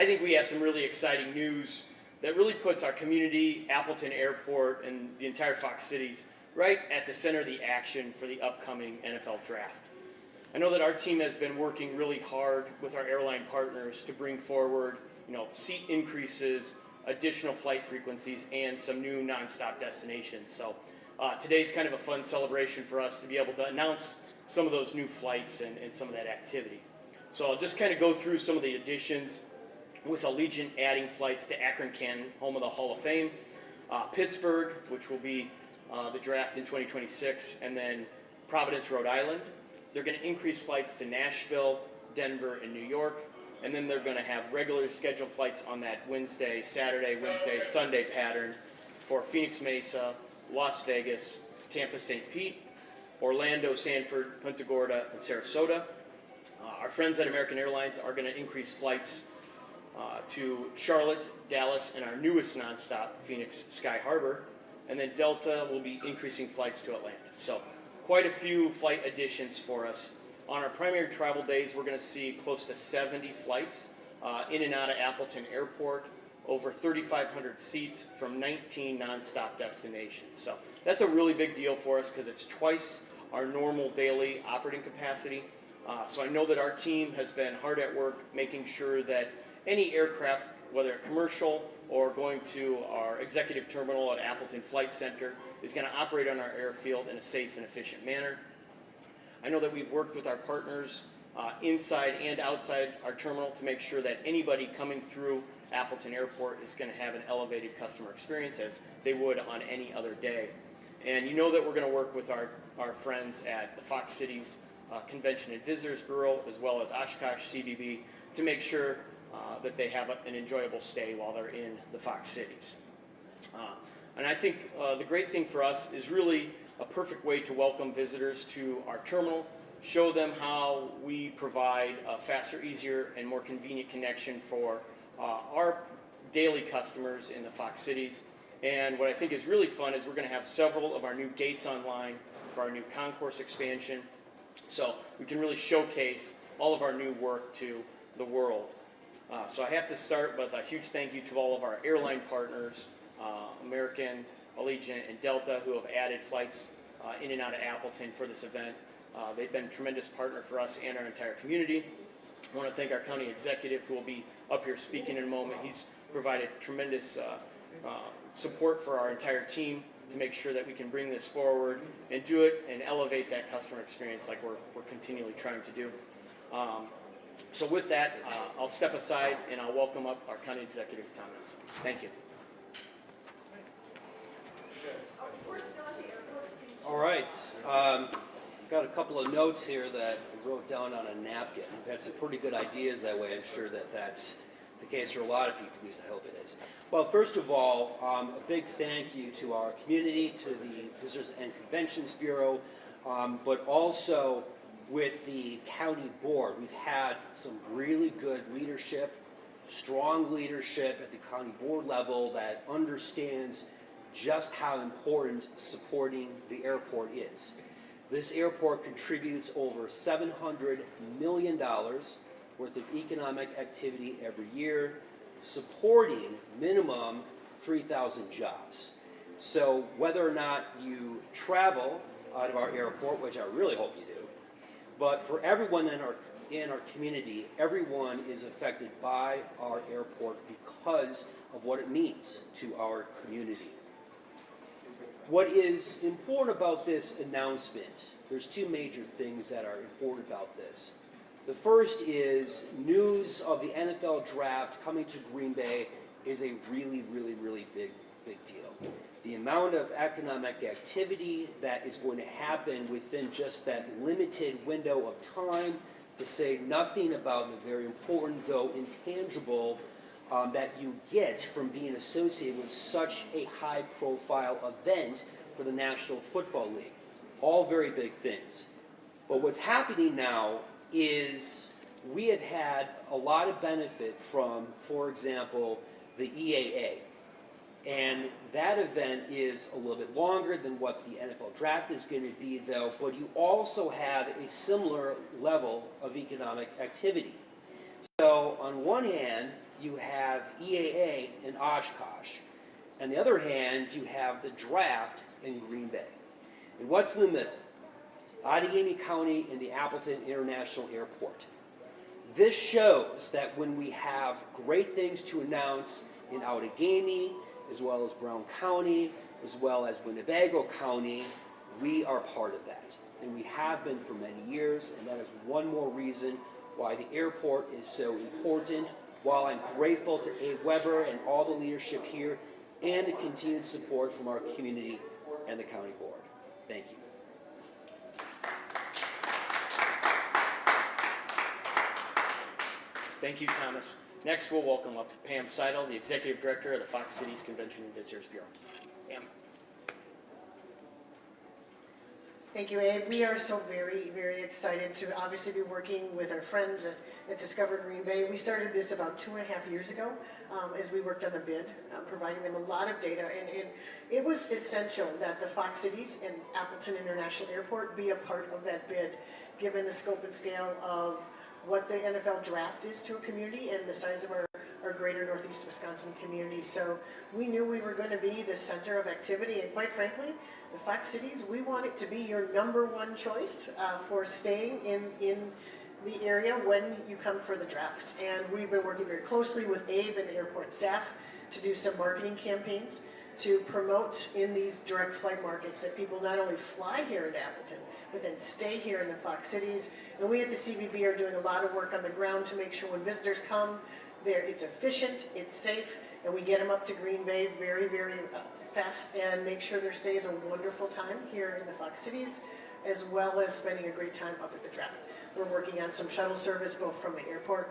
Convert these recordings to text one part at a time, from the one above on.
I think we have some really exciting news that really puts our community, Appleton Airport, and the entire Fox Cities right at the center of the action for the upcoming NFL Draft. I know that our team has been working really hard with our airline partners to bring forward, seat increases, additional flight frequencies, and some new nonstop destinations. So today's kind of a fun celebration for us to be able to announce some of those new flights and some of that activity. So I'll just kind of go through some of the additions, with Allegiant adding flights to Akron, Canton, home of the Hall of Fame, Pittsburgh, which will be the draft in 2026, and then Providence, Rhode Island. They're going to increase flights to Nashville, Denver, and New York, and then they're going to have regular scheduled flights on that Saturday, Wednesday, Sunday pattern for Phoenix Mesa, Las Vegas, Tampa, St. Pete, Orlando, Sanford, Punta Gorda, and Sarasota. Our friends at American Airlines are going to increase flights to Charlotte, Dallas, and our newest nonstop, Phoenix Sky Harbor. And then Delta will be increasing flights to Atlanta. So quite a few flight additions for us. On our primary travel days, we're going to see close to 70 flights in and out of Appleton Airport, over 3,500 seats from 19 nonstop destinations. So that's a really big deal for us because it's twice our normal daily operating capacity. So I know that our team has been hard at work making sure that any aircraft, whether commercial or going to our executive terminal at Appleton Flight Center, is going to operate on our airfield in a safe and efficient manner. I know that we've worked with our partners inside and outside our terminal to make sure that anybody coming through Appleton Airport is going to have an elevated customer experience as they would on any other day. And you know that we're going to work with our friends at the Fox Cities Convention and Visitors Bureau, as well as Oshkosh CBB, to make sure that they have an enjoyable stay while they're in the Fox Cities. And I think the great thing for us is really a perfect way to welcome visitors to our terminal, show them how we provide a faster, easier, and more convenient connection for our daily customers in the Fox Cities. And what I think is really fun is we're going to have several of our new gates online for our new concourse expansion, so we can really showcase all of our new work to the world. So I have to start with a huge thank you to all of our airline partners, American, Allegiant, and Delta, who have added flights in and out of Appleton for this event. They've been a tremendous partner for us and our entire community. I want to thank our county executive, who will be up here speaking in a moment. He's provided tremendous support for our entire team to make sure that we can bring this forward and do it and elevate that customer experience like we're continually trying to do. So with that, I'll step aside and I'll welcome up our county executive, Tom Nelson. Thank you. All right. Got a couple of notes here that I wrote down on a napkin. We've had some pretty good ideas that way. I'm sure that that's the case for a lot of people, at least I hope it is. Well, first of all, a big thank you to our community, to the Visitors and Conventions Bureau, but also with the county board. We've had some really good leadership, strong leadership at the county board level that understands just how important supporting the airport is. This airport contributes over $700 million worth of economic activity every year, supporting minimum 3,000 jobs. So whether or not you travel out of our airport, which I really hope you do, but for everyone in our community, everyone is affected by our airport because of what it means to our community. What is important about this announcement, there's two major things that are important about this. The first is news of the NFL Draft coming to Green Bay is a really, really, really big deal. The amount of economic activity that is going to happen within just that limited window of time, to say nothing about the very important, though intangible, that you get from being associated with such a high-profile event for the National Football League. All very big things. But what's happening now is we have had a lot of benefit from, for example, the EAA. And that event is a little bit longer than what the NFL Draft is going to be, though, but you also have a similar level of economic activity. So on one hand, you have EAA in Oshkosh. On the other hand, you have the draft in Green Bay. And what's in the middle? Outagamie County and the Appleton International Airport. This shows that when we have great things to announce in Outagamie, as well as Brown County, as well as Winnebago County, we are part of that. And we have been for many years, and that is one more reason why the airport is so important. While I'm grateful to Abe Weber and all the leadership here, and the continued support from our community and the county board. Thank you. Thank you, Thomas. Next, we'll welcome up Pam Seidel, the Executive Director of the Fox Cities Convention and Visitors Bureau. Pam. Thank you, Abe. We are so very, very excited to obviously be working with our friends at Discover Green Bay. We started this about 2.5 years ago as we worked on the bid, providing them a lot of data. And it was essential that the Fox Cities and Appleton International Airport be a part of that bid, given the scope and scale of what the NFL draft is to a community and the size of our greater Northeast Wisconsin community. So we knew we were going to be the center of activity, and quite frankly, the Fox Cities, we want it to be your #1 choice for staying in the area when you come for the draft. And we've been working very closely with Abe and the airport staff to do some marketing campaigns to promote in these direct flight markets that people not only fly here in Appleton, but then stay here in the Fox Cities. And we at the CVB are doing a lot of work on the ground to make sure when visitors come, it's efficient, it's safe, and we get them up to Green Bay very, very fast and make sure their stay is a wonderful time here in the Fox Cities, as well as spending a great time up at the draft. We're working on some shuttle service both from the airport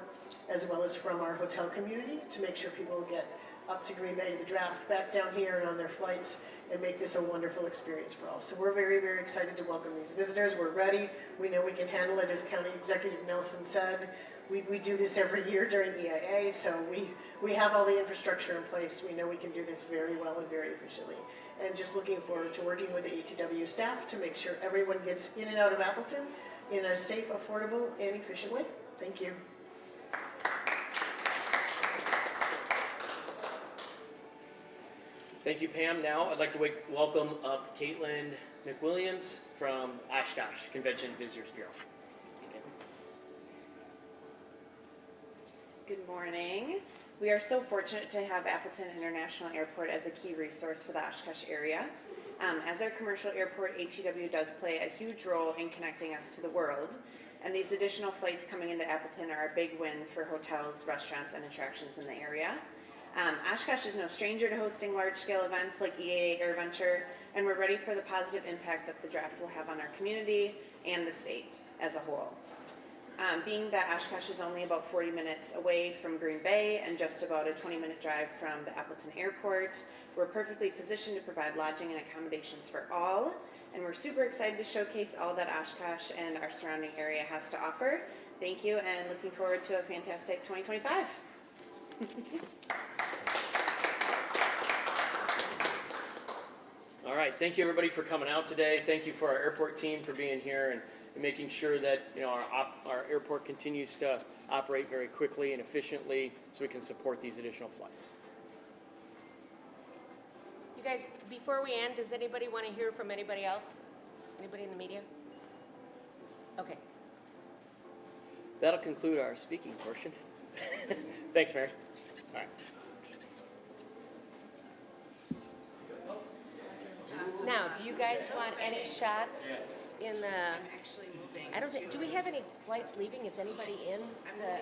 as well as from our hotel community to make sure people get up to Green Bay to the draft, back down here and on their flights, and make this a wonderful experience for all. So we're very, very excited to welcome these visitors. We're ready. We know we can handle it, as County Executive Nelson said. We do this every year during EIA, so we have all the infrastructure in place. We know we can do this very well and very efficiently. And just looking forward to working with the ATW staff to make sure everyone gets in and out of Appleton in a safe, affordable, and efficient way. Thank you. Thank you, Pam. Now I'd like to welcome up Caitlin McWilliams from Oshkosh Convention and Visitors Bureau. Good morning. We are so fortunate to have Appleton International Airport as a key resource for the Oshkosh area. As our commercial airport, ATW does play a huge role in connecting us to the world, and these additional flights coming into Appleton are a big win for hotels, restaurants, and attractions in the area. Oshkosh is no stranger to hosting large-scale events like EAA AirVenture, and we're ready for the positive impact that the draft will have on our community and the state as a whole. Being that Oshkosh is only about 40 minutes away from Green Bay and just about a 20-minute drive from the Appleton Airport, we're perfectly positioned to provide lodging and accommodations for all, and we're super excited to showcase all that Oshkosh and our surrounding area has to offer. Thank you, and looking forward to a fantastic 2025. All right, thank you everybody for coming out today. Thank you for our airport team for being here and making sure that our airport continues to operate very quickly and efficiently so we can support these additional flights. You guys, before we end, does anybody want to hear from anybody else? Anybody in the media? Okay. That'll conclude our speaking portion. Thanks, Mary. All right. Now, do you guys want any shots in the, I don't think, do we have any flights leaving? Is anybody in the?